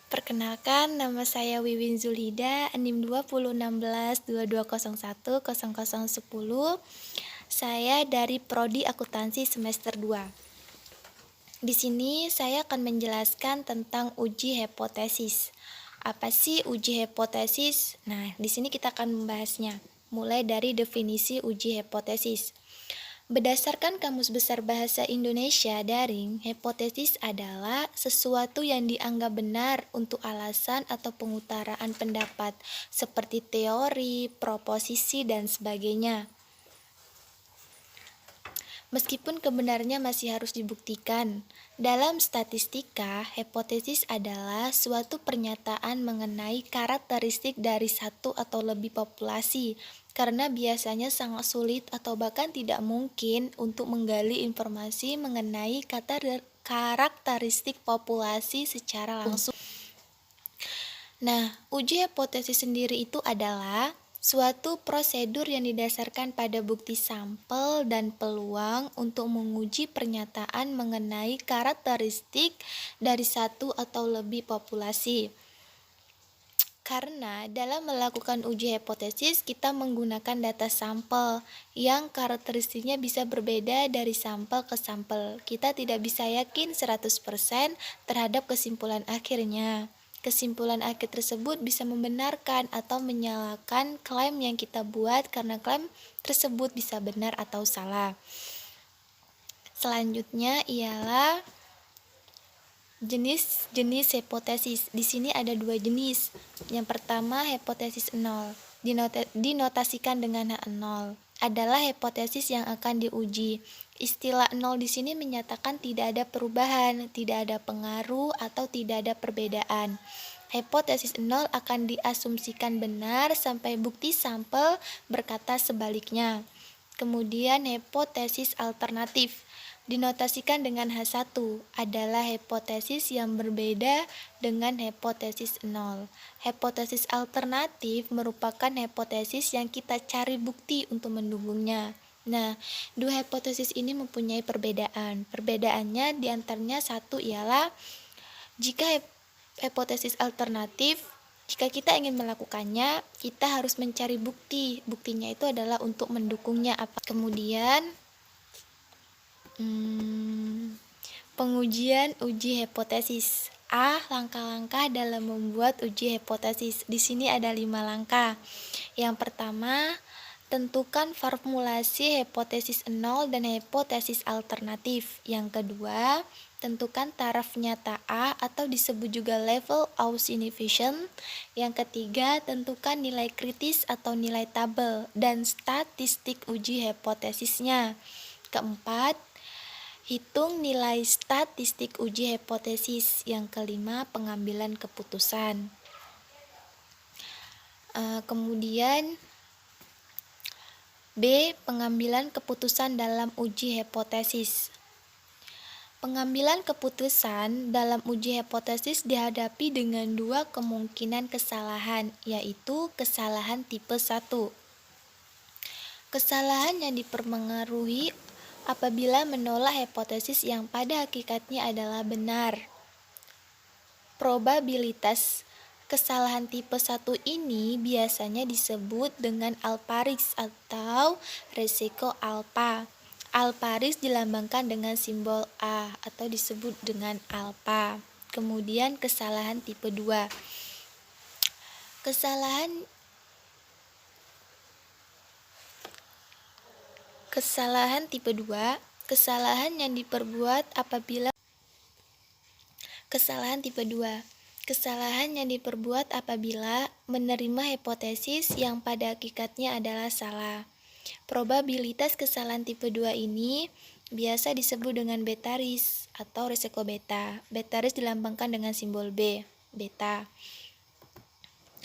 Perkenalkan, nama saya Wiwin Zulhida, NIM 2016-2201-0010. Saya dari Prodi Akuntansi semester 2. Di sini saya akan menjelaskan tentang uji hipotesis. Apa sih uji hipotesis? Nah, di sini kita akan membahasnya. Mulai dari definisi uji hipotesis. Berdasarkan Kamus Besar Bahasa Indonesia Daring, hipotesis adalah sesuatu yang dianggap benar untuk alasan atau pengutaraan pendapat, seperti teori, proposisi, dan sebagainya. Meskipun kebenarannya masih harus dibuktikan, dalam statistika, hipotesis adalah suatu pernyataan mengenai karakteristik dari satu atau lebih populasi, karena biasanya sangat sulit atau bahkan tidak mungkin untuk menggali informasi mengenai karakteristik populasi secara langsung. Nah, uji hipotesis sendiri itu adalah suatu prosedur yang didasarkan pada bukti sampel dan peluang untuk menguji pernyataan mengenai karakteristik dari satu atau lebih populasi. Karena dalam melakukan uji hipotesis kita menggunakan data sampel yang karakteristiknya bisa berbeda dari sampel ke sampel. Kita tidak bisa yakin 100% terhadap kesimpulan akhirnya. Kesimpulan akhir tersebut bisa membenarkan atau menyalahkan klaim yang kita buat karena klaim tersebut bisa benar atau salah. Selanjutnya ialah jenis hipotesis. Di sini ada dua jenis. Yang pertama hipotesis nol, dinotasikan dengan H0. Adalah hipotesis yang akan diuji. Istilah nol di sini menyatakan tidak ada perubahan, tidak ada pengaruh atau tidak ada perbedaan. Hipotesis nol akan diasumsikan benar sampai bukti sampel berkata sebaliknya. Kemudian hipotesis alternatif dinotasikan dengan H1 adalah hipotesis yang berbeda dengan hipotesis nol. Hipotesis alternatif merupakan hipotesis yang kita cari bukti untuk mendukungnya. Nah, dua hipotesis ini mempunyai perbedaan. Perbedaannya diantaranya satu ialah jika hipotesis alternatif, jika kita ingin melakukannya, kita harus mencari bukti. Buktinya itu adalah untuk mendukungnya apa. Kemudian pengujian uji hipotesis. Langkah-langkah dalam membuat uji hipotesis. Di sini ada 5 langkah. Yang pertama, tentukan formulasi hipotesis nol dan hipotesis alternatif. Yang kedua, tentukan taraf nyata A atau disebut juga level of significance. Yang ketiga, tentukan nilai kritis atau nilai tabel dan statistik uji hipotesisnya. Keempat, hitung nilai statistik uji hipotesis. Yang kelima, pengambilan keputusan. Kemudian B. Pengambilan keputusan dalam uji hipotesis. Pengambilan keputusan dalam uji hipotesis dihadapi dengan dua kemungkinan kesalahan, yaitu kesalahan tipe 1. Kesalahan yang dipengaruhi apabila menolak hipotesis yang pada hakikatnya adalah benar. Probabilitas kesalahan tipe 1 ini biasanya disebut dengan alpha risk atau resiko alpha. Alpha risk dilambangkan dengan simbol A atau disebut dengan alpha. Kemudian kesalahan tipe 2. Kesalahan tipe 2, kesalahan yang diperbuat apabila menerima hipotesis yang pada hakikatnya adalah salah. Probabilitas kesalahan tipe 2 ini biasa disebut dengan beta risk atau resiko beta. Beta risk dilambangkan dengan simbol B, beta.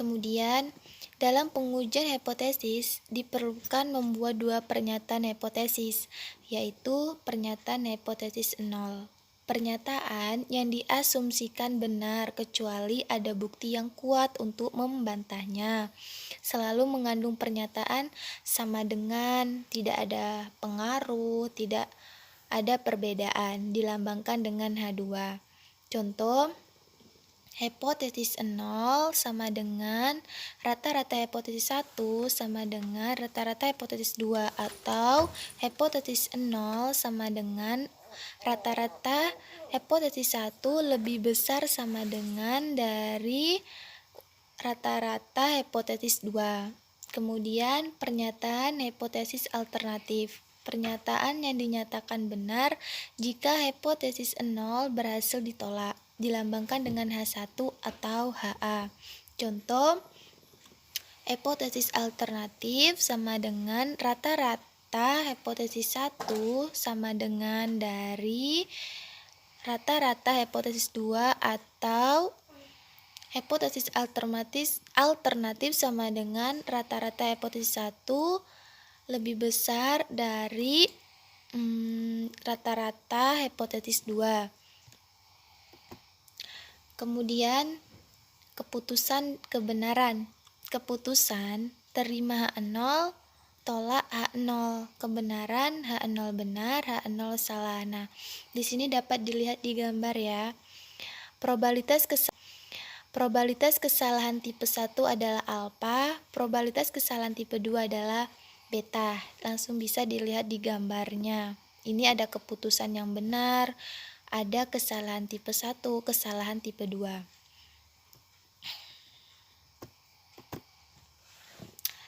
Kemudian, dalam pengujian hipotesis diperlukan membuat dua pernyataan hipotesis, yaitu pernyataan hipotesis nol. Pernyataan yang diasumsikan benar kecuali ada bukti yang kuat untuk membantahnya. Selalu mengandung pernyataan sama dengan, tidak ada pengaruh, tidak ada perbedaan, dilambangkan dengan H2. Contoh, hipotesis 0 sama dengan rata-rata hipotesis 1 sama dengan rata-rata hipotesis 2, atau hipotesis 0 sama dengan rata-rata hipotesis 1 lebih besar sama dengan dari rata-rata hipotesis 2. Kemudian pernyataan hipotesis alternatif. Pernyataan yang dinyatakan benar jika hipotesis 0 berhasil ditolak, dilambangkan dengan H1 atau HA. Contoh, hipotesis alternatif sama dengan rata-rata hipotesis 1 sama dengan dari rata-rata hipotesis 2, atau hipotesis alternatif sama dengan rata-rata hipotesis 1 lebih besar dari rata-rata hipotesis 2. Kemudian keputusan kebenaran. Keputusan terima H0, tolak H0. Kebenaran H0 benar, H0 salah. Nah, di sini dapat dilihat di gambar ya. Probabilitas kesalahan tipe 1 adalah alfa, probabilitas kesalahan tipe 2 adalah beta. Langsung bisa dilihat di gambarnya. Ini ada keputusan yang benar, ada kesalahan tipe 1, kesalahan tipe 2.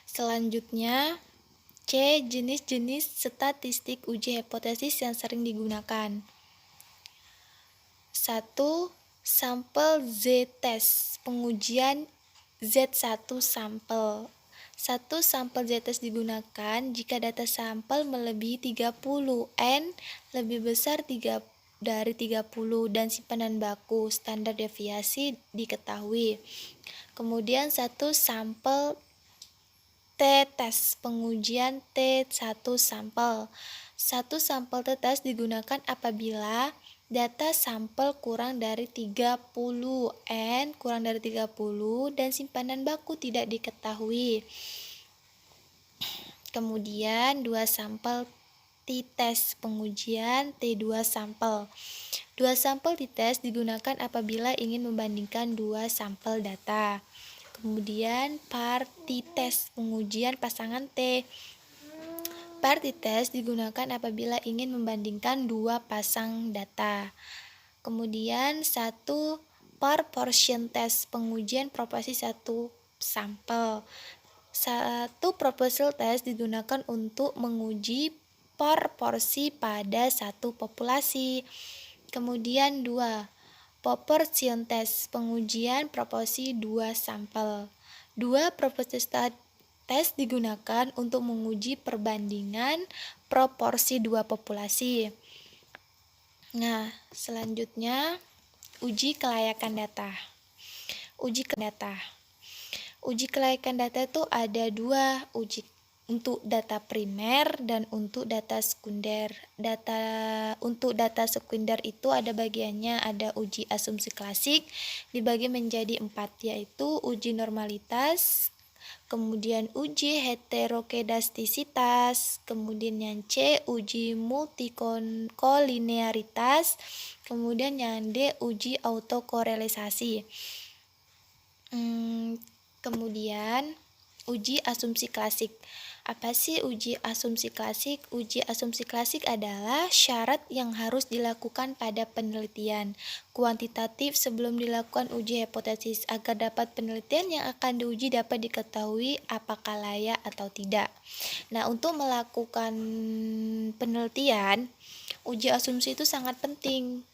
Selanjutnya, C. Jenis-jenis statistik uji hipotesis yang sering digunakan. 1. Sampel z-test, pengujian Z1 sampel. 1 sampel z-test digunakan jika data sampel melebihi 30, N lebih besar dari 30, dan simpanan baku standar deviasi diketahui. Kemudian 1 sampel t-test, pengujian T1 sampel. 1 sampel t-test digunakan apabila data sampel kurang dari 30, N kurang dari 30, dan simpanan baku tidak diketahui. Kemudian 2 sampel t-test, pengujian T2 sampel. 2 sampel t-test digunakan apabila ingin membandingkan 2 sampel data. Kemudian par t-test, pengujian pasangan T. Par t-test digunakan apabila ingin membandingkan 2 pasang data. Kemudian 1 proportion test, pengujian proporsi 1 sampel. 1 proportional test digunakan untuk menguji proporsi pada satu populasi. Kemudian 2 proportion test, pengujian proporsi 2 sampel. 2 proportion test digunakan untuk menguji perbandingan proporsi 2 populasi. Nah, selanjutnya uji kelayakan data. Uji kelayakan data itu ada 2, uji untuk data primer dan untuk data sekunder. Untuk data sekunder itu ada bagiannya, ada uji asumsi klasik dibagi menjadi 4, yaitu uji normalitas, kemudian uji heterokedastisitas, kemudian yang C uji multikolinearitas, kemudian yang D uji autokorelisasi. Kemudian uji asumsi klasik. Apa sih uji asumsi klasik? Uji asumsi klasik adalah syarat yang harus dilakukan pada penelitian kuantitatif sebelum dilakukan uji hipotesis agar dapat penelitian yang akan diuji dapat diketahui apakah layak atau tidak. Nah, untuk melakukan penelitian, uji asumsi itu sangat penting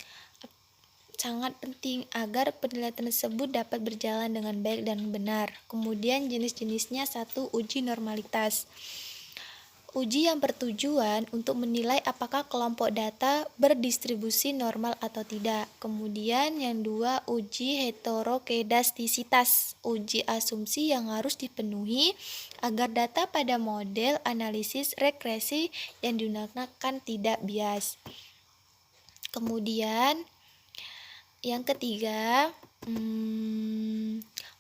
agar penelitian tersebut dapat berjalan dengan baik dan benar. Kemudian jenis-jenisnya, 1 uji normalitas. Uji yang bertujuan untuk menilai apakah kelompok data berdistribusi normal atau tidak. Kemudian yang 2 uji heterokedastisitas, uji asumsi yang harus dipenuhi agar data pada model analisis regresi yang digunakan tidak bias. Kemudian yang ketiga,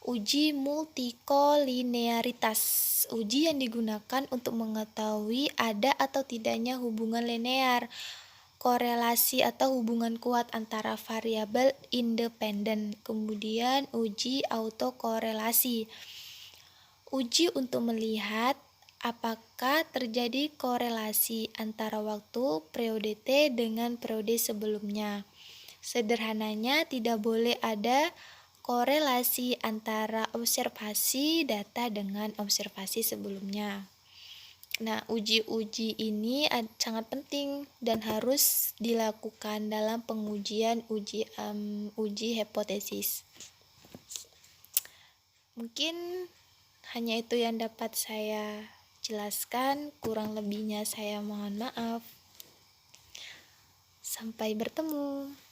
uji multikolinearitas, uji yang digunakan untuk mengetahui ada atau tidaknya hubungan linear korelasi atau hubungan kuat antara variabel independen. Kemudian uji autokorelasi. Uji untuk melihat apakah terjadi korelasi antara waktu periode T dengan periode sebelumnya. Sederhananya, tidak boleh ada korelasi antara observasi data dengan observasi sebelumnya. Nah, uji-uji ini sangat penting dan harus dilakukan dalam pengujian uji hipotesis. Mungkin hanya itu yang dapat saya jelaskan, kurang lebihnya saya mohon maaf. Sampai bertemu.